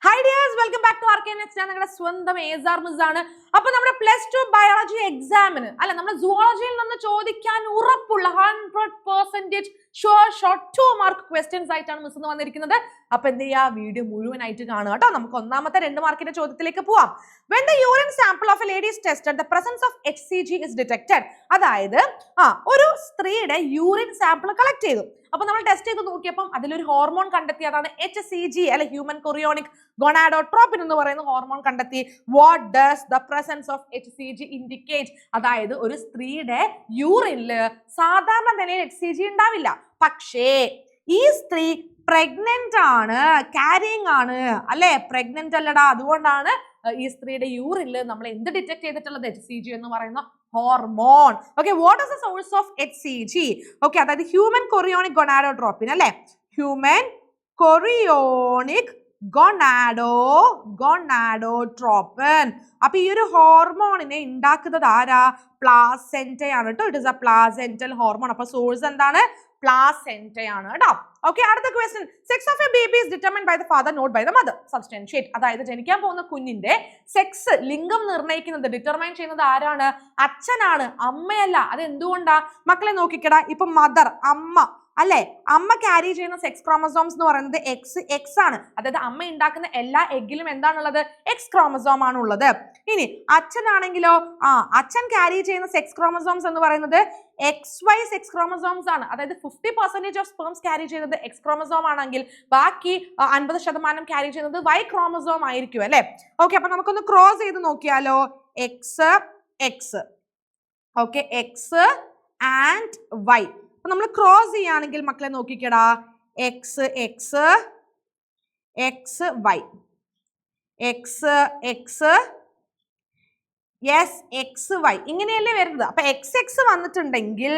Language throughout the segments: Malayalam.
Hi dears, welcome back to RKNX. ഞാൻ നിങ്ങളുടെ സ്വന്തം ഏസാർ മിസ് ആണ്. അപ്പോൾ നമ്മുടെ +2 ബയോളജി എക്സാമിന് അല്ല നമ്മുടെ സുവോളജിയിൽ നിന്ന് ചോദിക്കാൻ ഉറപ്പുള്ള 100% ഷോർട്ട് 2 മാർക്ക് ക്വസ്റ്റ്യൻസ് ആയിട്ടാണ് മിസ് ഇന്ന് വന്നിരിക്കുന്നത്. അപ്പോൾ എന്ത് ചെയ്യുക, വീഡിയോ മുഴുവനായിട്ട് കാണുക കേട്ടോ. നമുക്ക് ഒന്നാമത്തെ 2 മാർക്കിന്റെ ചോദ്യത്തിലേക്ക് പോവാം. When the urine sample of a lady is tested, the presence of HCG is detected. അതായത് ഒരു സ്ത്രീയുടെ യൂറിൻ സാമ്പിൾ കളക്ട് ചെയ്തു. അപ്പോൾ നമ്മൾ ടെസ്റ്റ് ചെയ്ത് നോക്കിയപ്പോൾ അതിലൊരു ഹോർമോൺ കണ്ടെത്തി, അതാണ് HCG അല്ലെ ഹ്യൂമൻ കൊറിയോണിക് ഗൊണാഡോട്രോപ്പിൻ എന്ന് പറയുന്ന ഹോർമോൺ കണ്ടെത്തി. What does the presence of HCG indicate? അതായത് ഒരു സ്ത്രീയുടെ യൂറിനില് സാധാരണ നിലയിൽ HCG ഉണ്ടാവില്ല, പക്ഷേ ഈ സ്ത്രീ പ്രഗ്നന്റ് ആണ്, ക്യാരിയിങ് ആണ് അല്ലെ, പ്രഗ്നന്റ് അല്ലടാ, അതുകൊണ്ടാണ് ഈ സ്ത്രീയുടെ യൂറിനിൽ നമ്മൾ എന്ത് ഡിറ്റക്ട് ചെയ്തിട്ടുള്ളത്? HCG എന്ന് പറയുന്ന hormone. Okay, what is the source of HCG? Okay, അതായത് ഹ്യൂമൻ കൊറിയോണിക് ഗൊണാഡോട്രോപ്പിൻ അല്ലെ, ഹ്യൂമൻ കൊറിയോണിക് ഗൊണാഡോട്രോപ്പിൻ. അപ്പൊ ഈ ഒരു ഹോർമോണിനെ ഉണ്ടാക്കുന്നത് ആരാ? പ്ലാസെന്റയാണ് കേട്ടോ. It is a placental hormone. അപ്പൊ സോഴ്സ് എന്താണ്? പ്ലാസെന്റയാണ് കേട്ടോ. ഓക്കെ, അടുത്ത question. Sex of a baby is determined by the father, not by the mother. Substantiate. അതായത് ജനിക്കാൻ പോകുന്ന കുഞ്ഞിന്റെ സെക്സ്, ലിംഗം നിർണ്ണയിക്കുന്നത്, ഡിറ്റർമൈൻ ചെയ്യുന്നത് ആരാണ്? അച്ഛനാണ്, അമ്മയല്ല. അത് എന്തുകൊണ്ടാ? മക്കളെ നോക്കിക്കടാ, ഇപ്പൊ മദർ, അമ്മ അല്ലെ, അമ്മ ക്യാരി ചെയ്യുന്ന സെക്സ് ക്രോമസോംസ് എന്ന് പറയുന്നത് എക്സ് ആണ്. അതായത് അമ്മ ഉണ്ടാക്കുന്ന എല്ലാ എഗ്ഗിലും എന്താണുള്ളത്? എക്സ് ക്രോമസോം ആണ് ഉള്ളത്. ഇനി അച്ഛനാണെങ്കിലോ, അച്ഛൻ ക്യാരി ചെയ്യുന്ന സെക്സ് ക്രോമസോംസ് എന്ന് പറയുന്നത് XY സെക്സ് ക്രോമസോംസ് ആണ്. അതായത് 50% ഓഫ് സ്പേംസ് ക്യാരി ചെയ്യുന്നത് എക്സ് ക്രോമസോം ആണെങ്കിൽ ബാക്കി 50% ക്യാരി ചെയ്യുന്നത് Y ക്രോമസോം ആയിരിക്കും അല്ലെ. ഓക്കെ, അപ്പൊ നമുക്കൊന്ന് ക്രോസ് ചെയ്ത് നോക്കിയാലോ. X X, okay, X and Y. നമ്മൾ ക്രോസ് ചെയ്യുകയാണെങ്കിൽ മക്കളെ നോക്കിക്കടാ, X X X Y, X X yes X Y, ഇങ്ങനെയല്ലേ വരുന്നത്. അപ്പൊ എക്സ് വന്നിട്ടുണ്ടെങ്കിൽ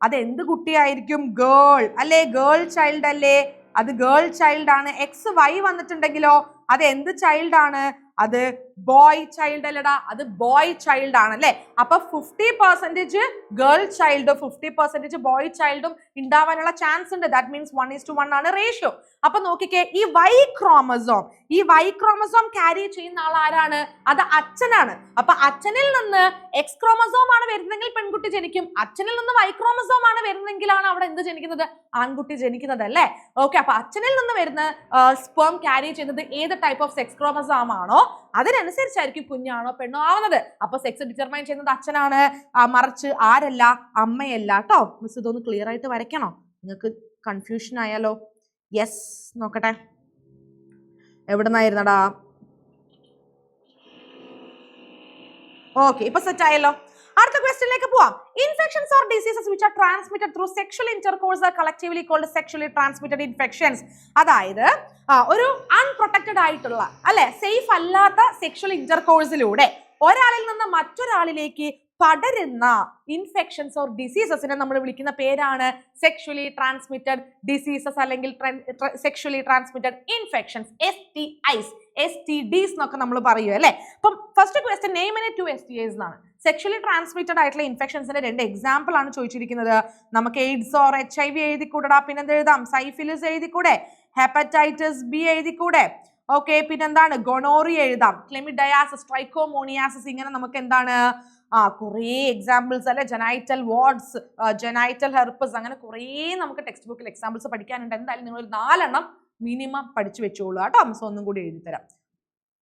അത് എന്ത് കുട്ടിയായിരിക്കും? ഗേൾ അല്ലേ, ഗേൾ ചൈൽഡ് അല്ലേ, അത് ഗേൾ ചൈൽഡ് ആണ്. XY വന്നിട്ടുണ്ടെങ്കിലോ അത് എന്ത് ചൈൽഡ് ആണ്? അത് ബോയ് ചൈൽഡ് അല്ലടാ, അത് ബോയ് ചൈൽഡ് ആണ് അല്ലെ. അപ്പൊ 50% ഗേൾ ചൈൽഡും 50% ബോയ് ചൈൽഡും ഉണ്ടാവാനുള്ള ചാൻസ് ഉണ്ട്. ദാറ്റ് മീൻസ് 1:1 ആണ് റേഷ്യോ. അപ്പൊ നോക്കിക്കേ, ഈ Y ക്രോമസോം ക്യാരി ചെയ്യുന്ന ആൾ ആരാണ്? അത് അച്ഛനാണ്. അപ്പൊ അച്ഛനിൽ നിന്ന് എക്സ് ക്രോമസോം ആണ് വരുന്നെങ്കിൽ പെൺകുട്ടി ജനിക്കും, അച്ഛനിൽ നിന്ന് Y ക്രോമസോം ആണ് വരുന്നെങ്കിലാണ് അവിടെ എന്ത് ജനിക്കുന്നത്? ആൺകുട്ടി ജനിക്കുന്നത് അല്ലേ. ഓക്കെ, അപ്പൊ അച്ഛനിൽ നിന്ന് വരുന്ന സ്പേം ക്യാരി ചെയ്യുന്നത് ഏത് ടൈപ്പ് ഓഫ് സെക്സ് ക്രോമസോം ആണോ അതിനനുസരിച്ചായിരിക്കും കുഞ്ഞാണോ പെണ്ണോ ആവുന്നത്. അപ്പൊ സെക്സ് ഡിറ്റർമൈൻ ചെയ്യുന്നത് അച്ഛനാണ്, മറിച്ച് ആരല്ല, അമ്മയല്ല കേട്ടോ. മിസ് ഇതൊന്ന് ക്ലിയർ ആയിട്ട് വരയ്ക്കണോ? നിങ്ങൾക്ക് കൺഫ്യൂഷൻ ആയാലോ? യെസ്, നോക്കട്ടെ, എവിടുന്നായിരുന്നടാ? ഓക്കെ, ഇപ്പൊ സെറ്റ് ആയല്ലോ. അടുത്ത ക്വസ്റ്റ്യനിലേക്ക് പോവാം. Infections or diseases which are transmitted through sexual intercourse are collectively called sexually transmitted infections. അതായത് ഒരു അൺപ്രൊട്ടക്റ്റഡ് ആയിട്ടുള്ള അല്ലെ, സേഫ് അല്ലാത്ത സെക്ഷൽ ഇന്റർകോഴ്സിലൂടെ ഒരാളിൽ നിന്ന് മറ്റൊരാളിലേക്ക് പടരുന്ന ഇൻഫെക്ഷൻസ് ഓർ ഡിസീസസിനെ നമ്മൾ വിളിക്കുന്ന പേരാണ് സെക്ഷലി ട്രാൻസ്മിറ്റഡ് ഡിസീസസ് അല്ലെങ്കിൽ സെക്ഷലി ട്രാൻസ്മിറ്റഡ് ഇൻഫെക്ഷൻസ്, STIs എന്നൊക്കെ നമ്മൾ പറയും അല്ലെ. അപ്പം first question, name any 2 STIs എന്നാണ്. സെക്ഷലി ട്രാൻസ്മിറ്റഡ് ആയിട്ടുള്ള ഇൻഫെക്ഷൻസിന്റെ 2 എക്സാമ്പിൾ ആണ് ചോദിച്ചിരിക്കുന്നത്. നമുക്ക് എയ്ഡ്സ് ഓർ HIV എഴുതിക്കൂടാ, പിന്നെന്ത് എഴുതാം? സൈഫിലിസ് എഴുതിക്കൂടെ, ഹെപ്പറ്റൈറ്റിസ് B എഴുതിക്കൂടെ, ഓക്കെ, പിന്നെന്താണ്? ഗൊണോറിയ എഴുതാം, ക്ലെമിഡയാസിസ്, ട്രൈക്കോമോണിയാസിസ്, ഇങ്ങനെ നമുക്ക് എന്താണ് കുറേ എക്സാമ്പിൾസ് അല്ലെ, ജനൈറ്റൽ വാർഡ്സ്, ജനൈറ്റൽ ഹെർപ്പസ്, അങ്ങനെ കുറേ നമുക്ക് ടെക്സ്റ്റ് ബുക്കിൽ എക്സാമ്പിൾസ് പഠിക്കാനുണ്ട്. എന്തായാലും നിങ്ങൾ 4 എണ്ണം മിനിമം പഠിച്ചു വെച്ചോളൂ കേട്ടോ. മിസ് ഒന്നും കൂടി എഴുതി തരാം.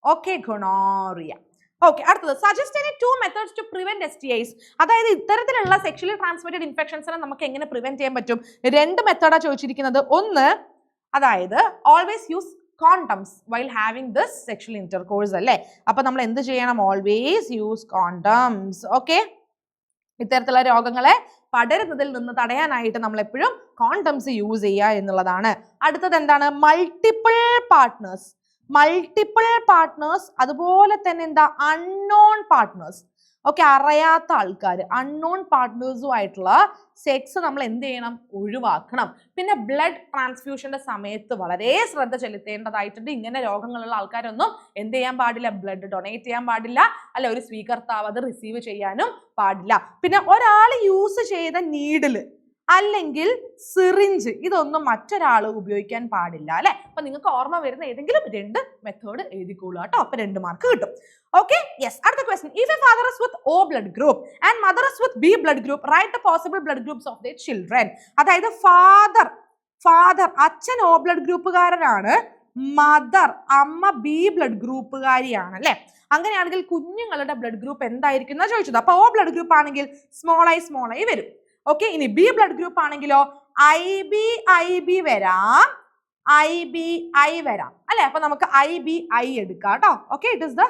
Okay, gonorrhoea. ഓക്കെ, അടുത്തത്, suggest any 2 methods to prevent STIs. അതായത് ഇത്തരത്തിലുള്ള സെക്ഷലി ട്രാൻസ്മിറ്റഡ് ഇൻഫെക്ഷൻസിനെ നമുക്ക് എങ്ങനെ പ്രിവെന്റ് ചെയ്യാൻ പറ്റും? 2 മെത്തേഡാ ചോദിച്ചിരിക്കുന്നത്. ഒന്ന്, അതായത് always use condoms while having this sexual intercourse അല്ലേ. അപ്പൊ നമ്മൾ എന്ത് ചെയ്യണം? Always use condoms. ഓക്കെ, ഇത്തരത്തിലുള്ള രോഗങ്ങളെ പടരുന്നതിൽ നിന്ന് തടയാനായിട്ട് നമ്മൾ എപ്പോഴും കോണ്ടംസ് യൂസ് ചെയ്യുക എന്നുള്ളതാണ്. അടുത്തത് എന്താണ്? മൾട്ടിപ്പിൾ പാർട്ട്നേഴ്സ്, അതുപോലെ തന്നെ എന്താ? Unknown partners. ഓക്കെ, അറിയാത്ത ആൾക്കാർ, അൺനോൺ പാർട്ട്നേഴ്സും ആയിട്ടുള്ള സെക്സ് നമ്മൾ എന്ത് ചെയ്യണം? ഒഴിവാക്കണം. പിന്നെ ബ്ലഡ് ട്രാൻസ്ഫ്യൂഷന്റെ സമയത്ത് വളരെ ശ്രദ്ധ ചെലുത്തേണ്ടതായിട്ടുണ്ട്. ഇങ്ങനെ രോഗങ്ങളുള്ള ആൾക്കാരൊന്നും എന്ത് ചെയ്യാൻ പാടില്ല? ബ്ലഡ് ഡൊണേറ്റ് ചെയ്യാൻ പാടില്ല, അല്ല ഒരു സ്വീകർത്താവ് അത് റിസീവ് ചെയ്യാനും പാടില്ല. പിന്നെ ഒരാൾ യൂസ് ചെയ്ത നീഡില് അല്ലെങ്കിൽ സിറിഞ്ച്, ഇതൊന്നും മറ്റൊരാൾ ഉപയോഗിക്കാൻ പാടില്ല അല്ലെ. അപ്പൊ നിങ്ങൾക്ക് ഓർമ്മ വരുന്ന ഏതെങ്കിലും 2 മെത്തേഡ് എഴുതിക്കോളൂ കേട്ടോ. അപ്പൊ 2 മാർക്ക് കിട്ടും. Okay, yes. അടുത്ത question. If a father is with O blood group and mother is with B blood group, write the possible blood groups of their children. അതായത് ഫാദർ അച്ഛൻ O blood ഗ്രൂപ്പുകാരനാണ്, മദർ അമ്മ B blood ഗ്രൂപ്പുകാരിയാണ് അല്ലെ. അങ്ങനെയാണെങ്കിൽ കുഞ്ഞുങ്ങളുടെ ബ്ലഡ് ഗ്രൂപ്പ് എന്തായിരിക്കും എന്നാ ചോദിച്ചത്. അപ്പൊ O blood ഗ്രൂപ്പ് ആണെങ്കിൽ സ്മോൾ ഐ വരും. ഓക്കെ, ഇനി B blood ഗ്രൂപ്പ് ആണെങ്കിലോ IB വരാം, IBI വരാം അല്ലെ. അപ്പൊ നമുക്ക് IBI എടുക്കാം കേട്ടോ. Okay, it is the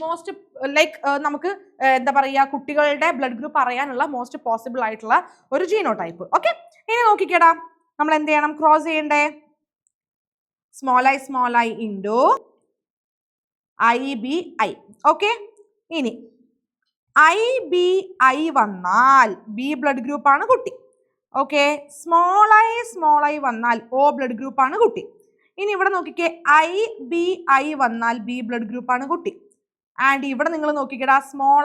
most like നമുക്ക് എന്താ പറയുക, കുട്ടികളുടെ ബ്ലഡ് ഗ്രൂപ്പ് അറിയാനുള്ള മോസ്റ്റ് പോസിബിൾ ആയിട്ടുള്ള ഒരു ജീനോടൈപ്പ്. ഓക്കെ, ഇനി നോക്കിക്കേടാ, നമ്മൾ എന്ത് ചെയ്യണം, ക്രോസ് ചെയ്യണ്ടേ. Small I into IBI. Okay, ഇനി IBI വന്നാൽ B ബ്ലഡ് ഗ്രൂപ്പ് ആണ് കുട്ടി. ഓക്കെ, സ്മോൾ ഐ വന്നാൽ O ബ്ലഡ് ഗ്രൂപ്പ് ആണ് കുട്ടി. ഇനി ഇവിടെ നോക്കിക്കേ, IBI വന്നാൽ B ബ്ലഡ് ഗ്രൂപ്പ് ആണ് കുട്ടി. ആൻഡ് ഇവിടെ നിങ്ങൾ നോക്കിക്കേടാ, സ്മോൾ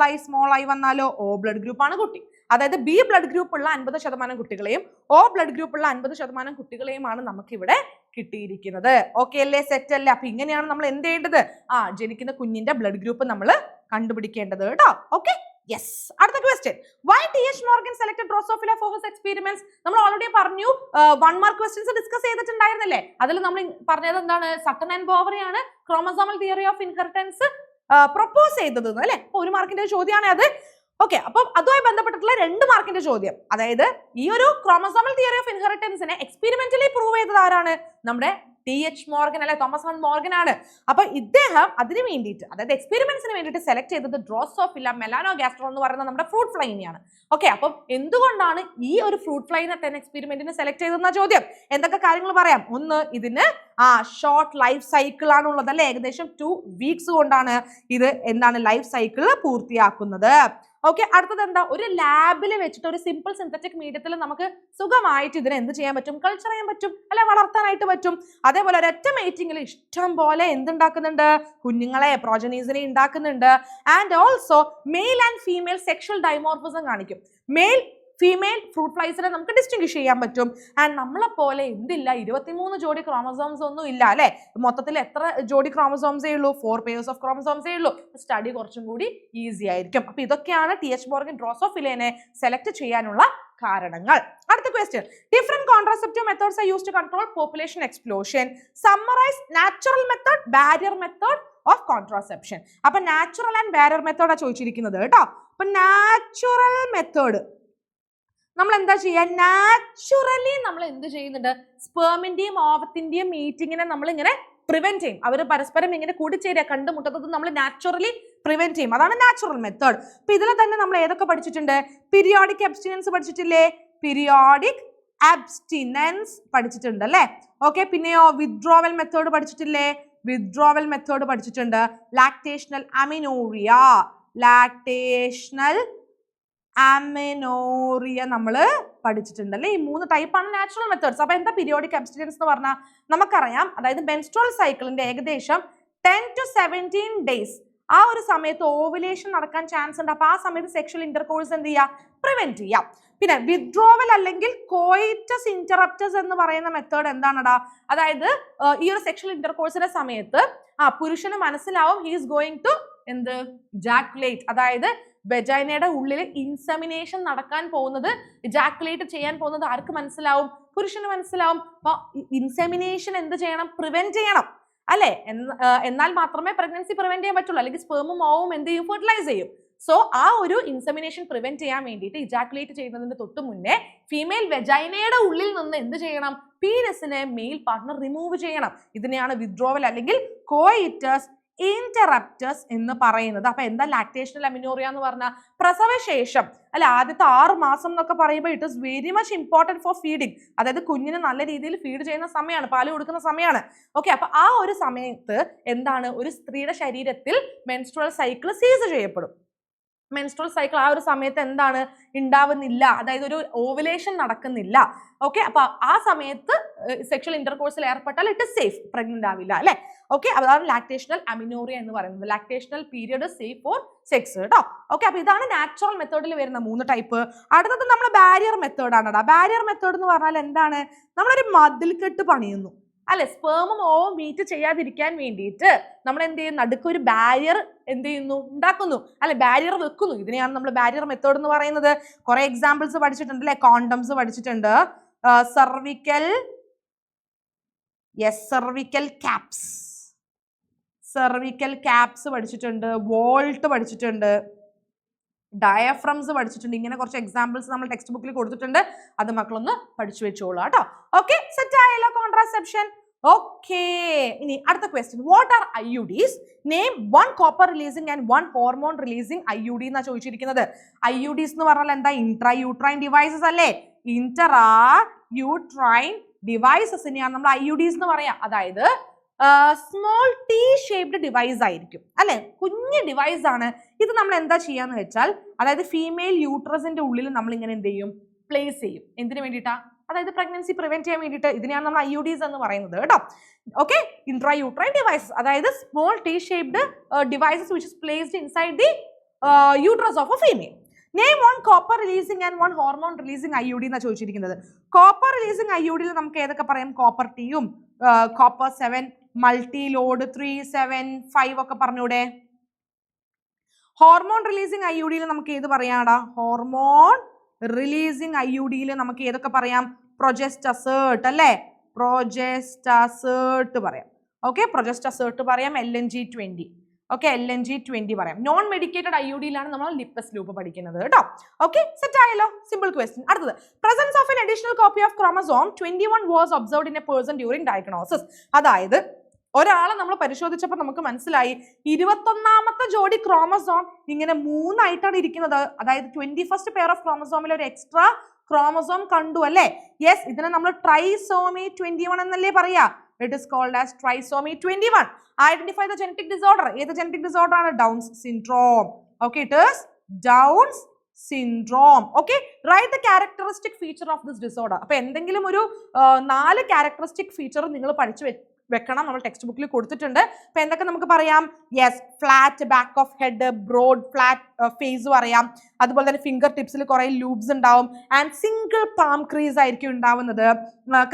ഐ വന്നാലോ O ബ്ലഡ് ഗ്രൂപ്പ് ആണ് കുട്ടി. അതായത് B ബ്ലഡ് ഗ്രൂപ്പ് ഉള്ള 50% കുട്ടികളെയും O ബ്ലഡ് ഗ്രൂപ്പ് ഉള്ള 50% കുട്ടികളെയുമാണ് നമുക്ക് ഇവിടെ കിട്ടിയിരിക്കുന്നത്. ഓക്കെ അല്ലേ, സെറ്റ് അല്ലേ. അപ്പൊ ഇങ്ങനെയാണ് നമ്മൾ എന്ത് ചെയ്യേണ്ടത്, ജനിക്കുന്ന കുഞ്ഞിന്റെ ബ്ലഡ് ഗ്രൂപ്പ് നമ്മൾ കണ്ടുപിടിക്കേണ്ടത് കേട്ടോ. Okay, yes. അടുത്ത question. Why T.H. Morgan selected Drosophila for his experiments? നമ്മൾ ഓൾറെഡി പറഞ്ഞു, 1 മാർക്ക് ക്വസ്റ്റ്യൻസ് ഡിസ്കസ് ചെയ്തിട്ടുണ്ടായിരുന്നില്ലേ. അതിൽ നമ്മൾ പറഞ്ഞത് എന്താണ്, സട്ടൺ ആൻഡ് ബോവറി ആണ് chromosomal theory of inheritance propose ചെയ്തത് അല്ലെ. 1 മാർക്കിന്റെ ചോദ്യമാണ് അത്. ഓക്കെ, അപ്പൊ അതുമായി ബന്ധപ്പെട്ടിട്ടുള്ള 2 മാർക്കിന്റെ ചോദ്യം. അതായത് ഈ ഒരു ക്രോമസോമൽ തിയറി ഓഫ് ഇൻഹെറിറ്റൻസിനെ എക്സ്പെരിമെന്റലി പ്രൂവ് ചെയ്തത് ആരാണ്, നമ്മുടെ T.H. മോർഗൻ അല്ലെ, തോമസ് ഹൺ മോർഗൻ ആണ്. അപ്പൊ ഇദ്ദേഹം അതിന് വേണ്ടിയിട്ട്, അതായത് എക്സ്പെരിമെന്റ്സിന് വേണ്ടിയിട്ട് സെലക്ട് ചെയ്തത് ഡ്രോസോഫില മെലാനോഗാസ്ട്രോൺ എന്ന് പറയുന്ന നമ്മുടെ ഫ്രൂട്ട് ഫ്ലൈനെയാണ്. ഓക്കെ, അപ്പം എന്തുകൊണ്ടാണ് ഈ ഒരു ഫ്രൂട്ട് ഫ്ലൈനെ തന്നെ എക്സ്പെരിമെന്റിന് സെലക്ട് ചെയ്തെന്ന ചോദ്യം. എന്തൊക്കെ കാര്യങ്ങൾ പറയാം. ഒന്ന്, ഇതിന് ഷോർട്ട് ലൈഫ് സൈക്കിൾ ആണുള്ളത് അല്ലെ, ഏകദേശം 2 വീക്സ് കൊണ്ടാണ് ഇത് എന്താണ് ലൈഫ് സൈക്കിൾ പൂർത്തിയാക്കുന്നത്. ഓക്കെ, അടുത്തത് എന്താ, ഒരു ലാബിൽ വെച്ചിട്ട് ഒരു സിമ്പിൾ സിന്തറ്റിക് മീഡിയത്തിൽ നമുക്ക് സുഖമായിട്ട് ഇതിനെ എന്ത് ചെയ്യാൻ പറ്റും, കൾച്ചർ ചെയ്യാൻ പറ്റും അല്ലെ, വളർത്താനായിട്ട് പറ്റും. അതേപോലെ ഒരൊറ്റ മീറ്റിംഗിൽ ഇഷ്ടം പോലെ എന്തുണ്ടാക്കുന്നുണ്ട്, കുഞ്ഞുങ്ങളെ പ്രോജനീസിനെ ഉണ്ടാക്കുന്നുണ്ട്. And also male and female sexual dimorphism കാണിക്കും. ഫീമെയിൽ ഫ്രൂട്ട് ഫ്ലൈസിനെ നമുക്ക് ഡിസ്റ്റിംഗ്വിഷ് ചെയ്യാൻ പറ്റും. ആൻഡ് നമ്മളെ പോലെ എന്തില്ല, 23 ജോഡി ക്രോമസോംസ് ഒന്നും ഇല്ല അല്ലെ. മൊത്തത്തിൽ എത്ര ജോഡി ക്രോമസോംസേ ഉള്ളൂ, 4 pairs ഓഫ് ക്രോമസോംസേ ഉള്ളൂ. സ്റ്റഡി കുറച്ചും കൂടി ഈസി ആയിരിക്കും. അപ്പൊ ഇതൊക്കെയാണ് T.H. മോർഗൻ ഡ്രോസോഫിലനെ സെലക്ട് ചെയ്യാനുള്ള കാരണങ്ങൾ. അടുത്ത question. Different contraceptive methods are used to control population explosion. Summarise natural method, barrier method of contraception. അപ്പൊ നാച്ചുറൽ ആൻഡ് ബാരിയർ മെത്തേഡാ ചോദിച്ചിരിക്കുന്നത് കേട്ടോ. അപ്പൊ നാച്ചുറൽ മെത്തേഡ് നമ്മൾ എന്താ ചെയ്യുക, നാച്ചുറലി നമ്മൾ എന്ത് ചെയ്യുന്നുണ്ട്, സ്പേമിന്റെയും ഓവത്തിന്റെയും മീറ്റിങ്ങിനെ നമ്മൾ ഇങ്ങനെ പ്രിവെന്റ് ചെയ്യും. അവർ പരസ്പരം ഇങ്ങനെ കൂടിച്ചേരുക, കണ്ടുമുട്ടത് നമ്മൾ നാച്ചുറലി പ്രിവെന്റ് ചെയ്യും. അതാണ് നാച്ചുറൽ മെത്തേഡ്. അപ്പൊ ഇതിൽ തന്നെ നമ്മൾ ഏതൊക്കെ പഠിച്ചിട്ടുണ്ട്, പീരിയോഡിക് അബ്സ്റ്റിനൻസ് പഠിച്ചിട്ടില്ലേ, പീരിയോഡിക് അബ്സ്റ്റിനൻസ് പഠിച്ചിട്ടുണ്ട് അല്ലേ. ഓക്കെ, പിന്നെയോ വിത്ഡ്രോവൽ മെത്തേഡ് പഠിച്ചിട്ടില്ലേ, വിത്ഡ്രോവൽ മെത്തേഡ് പഠിച്ചിട്ടുണ്ട്. ലാക്ടേഷണൽ അമിനോറിയ നമ്മൾ പഠിച്ചിട്ടുണ്ട് അല്ലേ. ഈ 3 ടൈപ്പാണ് നാച്ചുറൽ മെത്തേഡ്സ്. അപ്പൊ എന്താ പീരിയോഡിക് അബ്സ്റ്റിനൻസ് എന്ന് പറഞ്ഞാൽ നമുക്കറിയാം, അതായത് മെൻസ്ട്രുവൽ സൈക്കിളിന്റെ ഏകദേശം 10 to 17 ഡേയ്സ് ആ ഒരു സമയത്ത് ഓവുലേഷൻ നടക്കാൻ ചാൻസ് ഉണ്ട്. അപ്പൊ ആ സമയത്ത് സെക്ഷൽ ഇന്റർകോഴ്സ് എന്ത് ചെയ്യാം, പ്രിവെന്റ് ചെയ്യാം. പിന്നെ വിത്ഡ്രോവൽ അല്ലെങ്കിൽ കോയിറ്റസ് ഇന്ററപ്റ്റസ് എന്ന് പറയുന്ന മെത്തേഡ് എന്താണടാ, അതായത് ഈ ഒരു സെക്ഷൽ ഇന്റർകോഴ്സിന്റെ സമയത്ത് പുരുഷന് മനസ്സിലാവും ഹി ഈസ് ഗോയിങ് ടു എന്ത്, ജാക്കുലേറ്റ്, അതായത് വെജൈനയുടെ ഉള്ളിൽ ഇൻസെമിനേഷൻ നടക്കാൻ പോകുന്നത്, ജാക്കുലേറ്റ് ചെയ്യാൻ പോകുന്നത് ആർക്ക് മനസ്സിലാവും, പുരുഷന് മനസ്സിലാവും. അപ്പൊ ഇൻസെമിനേഷൻ എന്ത് ചെയ്യണം, പ്രിവെന്റ് ചെയ്യണം അല്ലെ. എന്നാൽ മാത്രമേ പ്രഗ്നൻസി പ്രിവെന്റ് ചെയ്യാൻ പറ്റുള്ളൂ. അല്ലെങ്കിൽ സ്പെർമും ഓവും എന്ത് ചെയ്യും, ഫെർട്ടിലൈസ് ചെയ്യും. സോ ആ ഒരു ഇൻസെമിനേഷൻ പ്രിവെന്റ് ചെയ്യാൻ വേണ്ടിയിട്ട് ഇജാക്കുലേറ്റ് ചെയ്യുന്നതിന് തൊട്ട് മുന്നേ ഫീമെയിൽ വെജൈനയുടെ ഉള്ളിൽ നിന്ന് എന്ത് ചെയ്യണം, പീനസിനെ മെയിൽ പാർട്ട്ണർ റിമൂവ് ചെയ്യണം. ഇതിനെയാണ് വിത്ഡ്രോവൽ അല്ലെങ്കിൽ കോയിറ്റസ് ഇന്ററപ്റ്റസ് എന്ന് പറയുന്നത്. അപ്പൊ എന്താ ലാക്ടേഷണൽ അമിനോറിയ എന്ന് പറഞ്ഞാൽ, പ്രസവശേഷം അല്ലെ ആദ്യത്തെ 6 മാസം എന്നൊക്കെ പറയുമ്പോൾ it is very much important for feeding. അതായത് കുഞ്ഞിന് നല്ല രീതിയിൽ ഫീഡ് ചെയ്യുന്ന സമയമാണ്, പാല് കൊടുക്കുന്ന സമയമാണ്. ഓക്കെ, അപ്പൊ ആ ഒരു സമയത്ത് എന്താണ്, ഒരു സ്ത്രീയുടെ ശരീരത്തിൽ മെൻസ്ട്രുവൽ സൈക്കിൾ സീസ് ചെയ്യപ്പെടും. മെൻസ്ട്രൽ സൈക്കിൾ ആ ഒരു സമയത്ത് എന്താണ് ഉണ്ടാവുന്നില്ല, അതായത് ഒരു ഓവുലേഷൻ നടക്കുന്നില്ല. ഓക്കെ, അപ്പൊ ആ സമയത്ത് sexual ഇന്റർകോഴ്സിൽ ഏർപ്പെട്ടാൽ it is safe, pregnant ആവില്ല അല്ലെ. ഓക്കെ, അതാണ് ലാക്ടേഷണൽ അമിനോറിയ എന്ന് പറയുന്നത്. Lactational period safe four sex കേട്ടോ. ഓക്കെ, അപ്പൊ ഇതാണ് നാച്ചുറൽ മെത്തേഡിൽ വരുന്ന 3 ടൈപ്പ്. അടുത്തത് നമ്മൾ ബാരിയർ മെത്തേഡ് ആണ്. ബാരിയർ മെത്തേഡ് എന്ന് പറഞ്ഞാൽ എന്താണ്? നമ്മളൊരു മതിൽക്കെട്ട് പണിയുന്നു അല്ലെ, സ്പേമും ഓവും മീറ്റ് ചെയ്യാതിരിക്കാൻ വേണ്ടിയിട്ട് നമ്മൾ എന്ത് ചെയ്യും, നടുക്കൊരു ബാരിയർ എന്ത് ചെയ്യുന്നു, ഉണ്ടാക്കുന്നു അല്ലെ, ബാരിയർ വെക്കുന്നു. ഇതിനെയാണ് നമ്മൾ ബാരിയർ മെത്തേഡ് എന്ന് പറയുന്നത്. കുറെ എക്സാമ്പിൾസ് പഠിച്ചിട്ടുണ്ട് അല്ലെ, കോണ്ടംസ് പഠിച്ചിട്ടുണ്ട്, സെർവിക്കൽ ക്യാപ്സ് പഠിച്ചിട്ടുണ്ട്, വോൾട്ട് പഠിച്ചിട്ടുണ്ട്, ഡയഫ്രംസ് പഠിച്ചിട്ടുണ്ട്. ഇങ്ങനെ കുറച്ച് എക്സാമ്പിൾസ് നമ്മൾ ടെക്സ്റ്റ് ബുക്കിൽ കൊടുത്തിട്ടുണ്ട്, അത് മക്കളൊന്ന് പഠിച്ചു വെച്ചോളൂ കേട്ടോ. ഓക്കെ, സെറ്റ് ആയല്ലോ കോൺട്രാസെപ്ഷൻ. ഓക്കെ, ഇനി അടുത്ത question, what are IUDs? Name 1 copper releasing and 1 hormone releasing IUD എന്നാ ചോദിച്ചിരിക്കുന്നത്. IUDs എന്ന് പറഞ്ഞാൽ എന്താ? ഇൻട്രാ യൂട്രൈൻ ഡിവൈസസ് അല്ലേ. ഇൻട്രാ യൂട്രൈൻ ഡിവൈസസിനെയാണ് നമ്മൾ IUDs എന്ന് പറയാം. അതായത് സ്മോൾ T ഷേപ്ഡ് ഡിവൈസ് ആയിരിക്കും അല്ലെ, കുഞ്ഞു ഡിവൈസ് ആണ് ഇത്. നമ്മൾ എന്താ ചെയ്യാന്ന് വെച്ചാൽ, അതായത് ഫീമെയിൽ യൂട്രസിന്റെ ഉള്ളിൽ നമ്മൾ ഇങ്ങനെ എന്ത് ചെയ്യും, പ്ലേസ് ചെയ്യും. എന്തിനു വേണ്ടിയിട്ടാ? അതായത് പ്രഗ്നൻസി പ്രിവെന്റ് ചെയ്യാൻ വേണ്ടിയിട്ട്. ഇതിനെയാണ് നമ്മൾ IUDs എന്ന് പറയുന്നത് കേട്ടോ. ഓക്കെ, ഇൻട്രാ യൂട്രൈൻ ഡിവൈസസ്, അതായത് small T shaped devices which is placed inside the uterus of A female. Name 1 copper releasing and 1 hormone releasing IUD എന്നാ ചോദിച്ചിരിക്കുന്നത്. കോപ്പർ റിലീസിംഗ് IUD നമുക്ക് ഏതൊക്കെ പറയാം? കോപ്പർ ടിയും കോപ്പർ 7 മൾട്ടി ലോഡ് 3, 7, 5 ഒക്കെ പറഞ്ഞൂടെ. ഹോർമോൺ റിലീസിംഗ് IUD നമുക്ക് ഏത് പറയാടാ? ഹോർമോൺ റിലീസിംഗ് IUD നമുക്ക് ഏതൊക്കെ പറയാം? പ്രൊജെസ്റ്റസേർട്ട് അല്ലേ, പ്രൊജെസ്റ്റസേർട്ട് പറയാം. ഓക്കെ, പ്രൊജെസ്റ്റസേർട്ട് പറയാം, LNG-20. ഓക്കെ, LNG-20 പറയാം. നോൺ മെഡിക്കേറ്റഡ് IUD നമ്മൾ ലിപ്പസ് ലൂപ്പ് പഠിക്കുന്നത് കേട്ടോ. ഓക്കെ, സെറ്റ് ആയല്ലോ. Simple question. അടുത്തത്, presence of an additional copy of chromosome 21 was observed in a person during diagnosis. അതായത് ഒരാളെ നമ്മൾ പരിശോധിച്ചപ്പോൾ നമുക്ക് മനസ്സിലായി 21ാമത്തെ ജോഡി ക്രോമസോം ഇങ്ങനെ 3 ആയിട്ടാണ് ഇരിക്കുന്നത്. അതായത് 21st പെയർ ഓഫ് ക്രോമസോമിൽ ഒരു എക്സ്ട്രാ ക്രോമസോം കണ്ടു അല്ലേ. യെസ്, ഇതിനെ നമ്മൾ ട്രൈസോമി 21 എന്നല്ലേ പറയാ. It is called as trisomy 21. Identify the genetic disorder. ഏത് ജനറ്റിക് ഡിസോർഡർ ആണ്? Down's syndrome. Okay, it is Down's syndrome. Okay, write the characteristic feature of this disorder. അപ്പൊ എന്തെങ്കിലും ഒരു 4 ക്യാരക്ടറിസ്റ്റിക് ഫീച്ചർ നിങ്ങൾ പഠിച്ചു വെക്കണം. നമ്മൾ ടെക്സ്റ്റ് ബുക്കിൽ കൊടുത്തിട്ടുണ്ട്. അപ്പൊ എന്തൊക്കെ നമുക്ക് പറയാം? Yes, flat back of head, broad flat face പറയാം. അതുപോലെ തന്നെ ഫിംഗർ ടിപ്സിൽ കുറെ ലൂബ്സ് ഉണ്ടാവും. ആൻഡ് സിംഗിൾ പാം ക്രീസ് ആയിരിക്കും ഉണ്ടാവുന്നത്.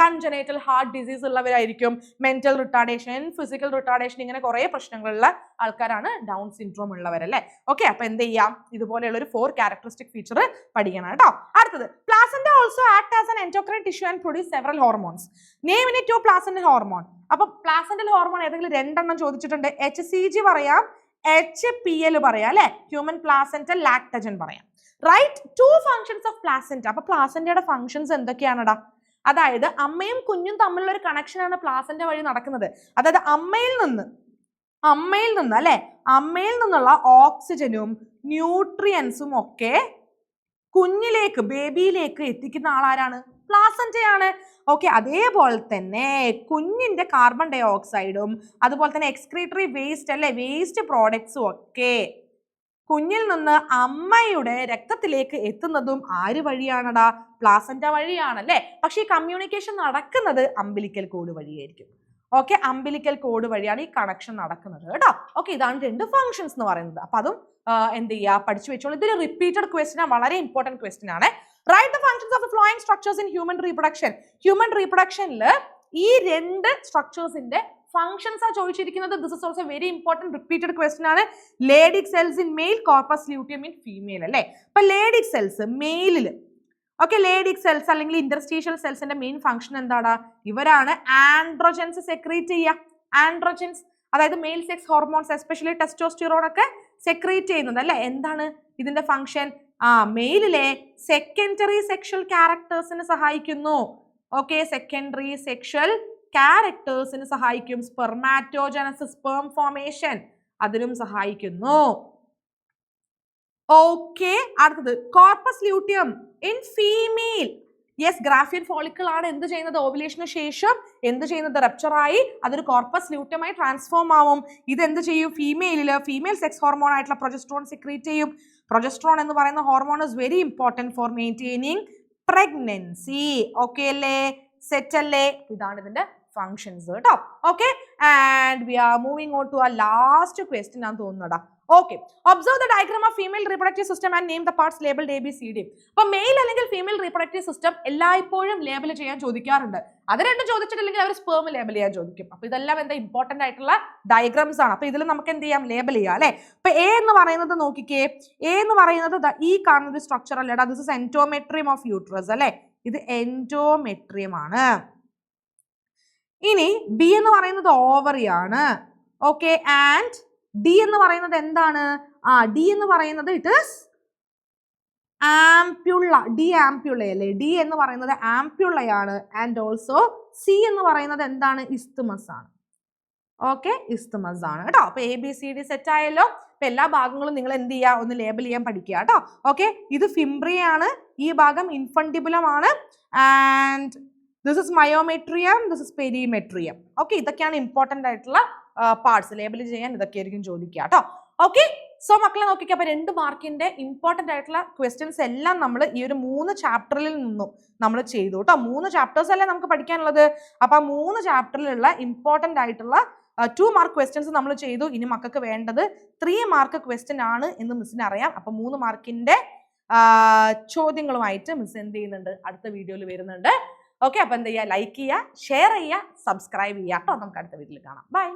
കൺജനൈറ്റൽ ഹാർട്ട് ഡിസീസ് ഉള്ളവരായിരിക്കും. മെന്റൽ റിട്ടാർഡേഷൻ, ഫിസിക്കൽ റിട്ടാർഡേഷൻ, ഇങ്ങനെ കുറെ പ്രശ്നങ്ങളുള്ള ആൾക്കാരാണ് ഡൗൺ സിൻഡ്രോം ഉള്ളവരല്ലേ. ഓക്കെ, അപ്പൊ എന്ത് ചെയ്യാം? ഇതുപോലെയുള്ള ഒരു 4 ക്യാരക്ടറിസ്റ്റിക് ഫീച്ചർ പഠിക്കണം കേട്ടോ. അടുത്തത്, placenta also act as an endocrine tissue and produce several hormones. Name ഇനി 2 പ്ലാസന്റൽ ഹോർമോൺ. അപ്പൊ പ്ലാസന്റൽ ഹോർമോൺ ഏതെങ്കിലും 2 എണ്ണം ചോദിച്ചിട്ടുണ്ട്. HCG പറയാം, HPL പറയാം അല്ലെ. ഹ്യൂമൻ പ്ലാസന്റൽ ലാക്ടജൻ പറയാം. Write 2 functions of placenta. അപ്പൊ പ്ലാസന്റയുടെ ഫങ്ഷൻസ് എന്തൊക്കെയാണടാ? അതായത് അമ്മയും കുഞ്ഞും തമ്മിലുള്ള ഒരു കണക്ഷൻ ആണ് പ്ലാസന്റ വഴി നടക്കുന്നത്. അതായത് അമ്മയിൽ നിന്ന് അല്ലെ, അമ്മയിൽ നിന്നുള്ള ഓക്സിജനും ന്യൂട്രിയൻസും ഒക്കെ കുഞ്ഞിലേക്ക്, ബേബിയിലേക്ക് എത്തിക്കുന്ന ആളാരാണ്? പ്ലാസന്റയാണ്. ഓക്കെ, അതേപോലെ തന്നെ കുഞ്ഞിന്റെ കാർബൺ ഡൈ ഓക്സൈഡും അതുപോലെ തന്നെ എക്സ്ക്രീറ്ററി വേസ്റ്റ് അല്ലെ, വേസ്റ്റ് പ്രോഡക്ട്സും ഒക്കെ കുഞ്ഞിൽ നിന്ന് അമ്മയുടെ രക്തത്തിലേക്ക് എത്തുന്നതും ആര് വഴിയാണടാ? പ്ലാസന്റ വഴിയാണല്ലേ. പക്ഷെ ഈ കമ്മ്യൂണിക്കേഷൻ നടക്കുന്നത് അംബിലിക്കൽ കോഡ് വഴിയായിരിക്കും. ഓക്കെ, അംബിലിക്കൽ കോഡ് വഴിയാണ് ഈ കണക്ഷൻ നടക്കുന്നത് കേട്ടോ. ഓക്കെ, ഇതാണ് 2 ഫങ്ഷൻസ് എന്ന് പറയുന്നത്. അപ്പൊ അതും എന്ത് ചെയ്യുക, പഠിച്ചു വെച്ചോളൂ. ഇതൊരു റിപ്പീറ്റഡ് ക്വസ്റ്റ്യൻ ആണ്, വളരെ ഇമ്പോർട്ടന്റ് ക്വസ്റ്റ്യൻ ആണ്. Write the functions of the following structures in human reproduction. Human റീപ്രൊഡക്ഷനിൽ ഈ 2 സ്ട്രക്ചേഴ്സിന്റെ ഫങ്ഷൻസ് ആ ചോദിച്ചിരിക്കുന്നത്. This is also very important repeated question ആണ്. Leydig cells in male, corpus luteum in female അല്ലേ. അപ്പൊ ലേഡിക് സെൽസ് മെയിലില്, ഓക്കെ, ലേഡിക് സെൽസ് അല്ലെങ്കിൽ ഇന്റർസ്റ്റീഷ്യൽ സെൽസിന്റെ മെയിൻ ഫംഗ്ഷൻ എന്താണ്? ഇവരാണ് ആൻഡ്രോജൻസ് സെക്രീറ്റ് ചെയ്യുക. ആൻഡ്രോജൻസ് അതായത് male sex hormones, especially testosterone ഒക്കെ സെക്രീറ്റ് ചെയ്യുന്നത് അല്ലെ. എന്താണ് ഇതിന്റെ ഫംഗ്ഷൻ? മെയിലിലെ സെക്കൻഡറി സെക്ഷൽ ക്യാരക്ടേഴ്സിന് സഹായിക്കുന്നു. ഓക്കെ, സെക്കൻഡറി സെക്ഷൽ ക്യാരക്ടേഴ്സിന് സഹായിക്കും. സ്പെർമാറ്റോജനസിസ്, സ്പെർം ഫോർമേഷൻ, അതിനും സഹായിക്കുന്നു. ഓക്കെ, അടുത്തത് corpus luteum in female. Yes, ഗ്രാഫിയൻ follicle ആണ് എന്ത് ചെയ്യുന്നത്, ഓവുലേഷന് ശേഷം എന്ത് ചെയ്യുന്നത്, റപ്ചറായി അതൊരു കോർപ്പസ് ലൂട്ടമായി ട്രാൻസ്ഫോം ആവും. ഇത് എന്ത് ചെയ്യും, ഫീമെയിൽ സെക്സ് ഹോർമോൺ ആയിട്ടുള്ള പ്രൊജസ്ട്രോൺ സെക്രീറ്റ് ചെയ്യും. പ്രൊജസ്ട്രോൺ എന്ന് പറയുന്ന hormone is very important for maintaining pregnancy. Okay അല്ലേ, സെറ്റ് അല്ലേ? ഇതാണ് ഇതിന്റെ ഫങ്ഷൻസ് കേട്ടോ. Okay, and we are moving on to ആ ലാസ്റ്റ് ക്വസ്റ്റ്യൻ ഞാൻ തോന്നുന്നടാ. Okay, observe the diagram of female reproductive system and name the parts labelled ABCD. അപ്പൊ മെയിൽ അല്ലെങ്കിൽ ഫീമെയിൽ റീപ്രൊഡക്റ്റീവ് സിസ്റ്റം എല്ലായ്പ്പോഴും ലേബൽ ചെയ്യാൻ ചോദിക്കാറുണ്ട്. അത് രണ്ടും ചോദിച്ചിട്ടില്ലെങ്കിൽ അവർ സ്പേം ലേബൽ ചെയ്യാൻ ചോദിക്കും. അപ്പൊ ഇതെല്ലാം എന്താ ഇമ്പോർട്ടന്റ് ആയിട്ടുള്ള ഡയഗ്രാംസ് ആണ്. അപ്പൊ ഇതിൽ നമുക്ക് എന്ത് ചെയ്യാം, ലേബൽ ചെയ്യാം അല്ലെ. അപ്പൊ എ എന്ന് പറയുന്നത് നോക്കിക്കേ, എ എന്ന് പറയുന്നത് ഈ കാണുന്ന സ്ട്രക്ചർ അല്ലേടാ, this is endometrium of uterus അല്ലെ, ഇത് എൻഡോമെട്രിയം ആണ്. ഇനി ബി എന്ന് പറയുന്നത് ഓവറി ആണ്. ഓക്കെ, ആൻഡ് ഡി എന്ന് പറയുന്നത് എന്താണ്, ഡി എന്ന് പറയുന്നത് ഇറ്റ് ഈസ് ആംപ്യുള്ള, ഡി ആംപ്യുള്ള അല്ലേ, ഡി എന്ന് പറയുന്നത് ആംപ്യുള്ളയാണ്. ആൻഡ് ഓൾസോ സി എന്ന് പറയുന്നത് എന്താണ്, ഇസ്തുമസ് ആണ്. ഓക്കെ, ഇസ്തുമസ് ആണ് കേട്ടോ. അപ്പൊ ABCD സെറ്റ് ആയല്ലോ. അപ്പൊ എല്ലാ ഭാഗങ്ങളും നിങ്ങൾ എന്ത് ചെയ്യുക, ഒന്ന് ലേബൽ ചെയ്യാൻ പഠിക്കുക കേട്ടോ. ഓക്കെ, ഇത് ഫിംബ്രിയാണ്, ഈ ഭാഗം ഇൻഫണ്ടിബുലം ആണ്, and this is myometrium, this is perimetrium. Okay, ഇതൊക്കെയാണ് ഇമ്പോർട്ടന്റ് ആയിട്ടുള്ള പാർട്സ്. ലേബൽ ചെയ്യാൻ ഇതൊക്കെ ആയിരിക്കും ചോദിക്കുക കേട്ടോ. ഓക്കെ, സോ മക്കളെ നോക്കിക്കുക, അപ്പൊ 2 മാർക്കിന്റെ ഇമ്പോർട്ടന്റ് ആയിട്ടുള്ള ക്വസ്റ്റ്യൻസ് എല്ലാം നമ്മൾ ഈ ഒരു 3 ചാപ്റ്ററിൽ നിന്നും നമ്മൾ ചെയ്തു കേട്ടോ. 3 ചാപ്റ്റേഴ്സ് അല്ലേ നമുക്ക് പഠിക്കാനുള്ളത്. അപ്പൊ ആ 3 ചാപ്റ്ററിലുള്ള ഇമ്പോർട്ടന്റ് ആയിട്ടുള്ള 2 മാർക്ക് ക്വസ്റ്റ്യൻസ് നമ്മൾ ചെയ്തു. ഇനി മക്കൾക്ക് വേണ്ടത് 3 മാർക്ക് ക്വസ്റ്റ്യൻ ആണ് എന്ന് മിസ്സിന് അറിയാം. അപ്പൊ 3 മാർക്കിന്റെ ചോദ്യങ്ങളുമായിട്ട് മിസ് എന്ത് ചെയ്യുന്നുണ്ട്, അടുത്ത വീഡിയോയിൽ വരുന്നുണ്ട്. ഓക്കെ, അപ്പൊ എന്ത് ചെയ്യുക, ലൈക്ക് ചെയ്യുക, ഷെയർ ചെയ്യുക, സബ്സ്ക്രൈബ് ചെയ്യുക കേട്ടോ. നമുക്ക് അടുത്ത വീഡിയോയിൽ കാണാം. ബൈ.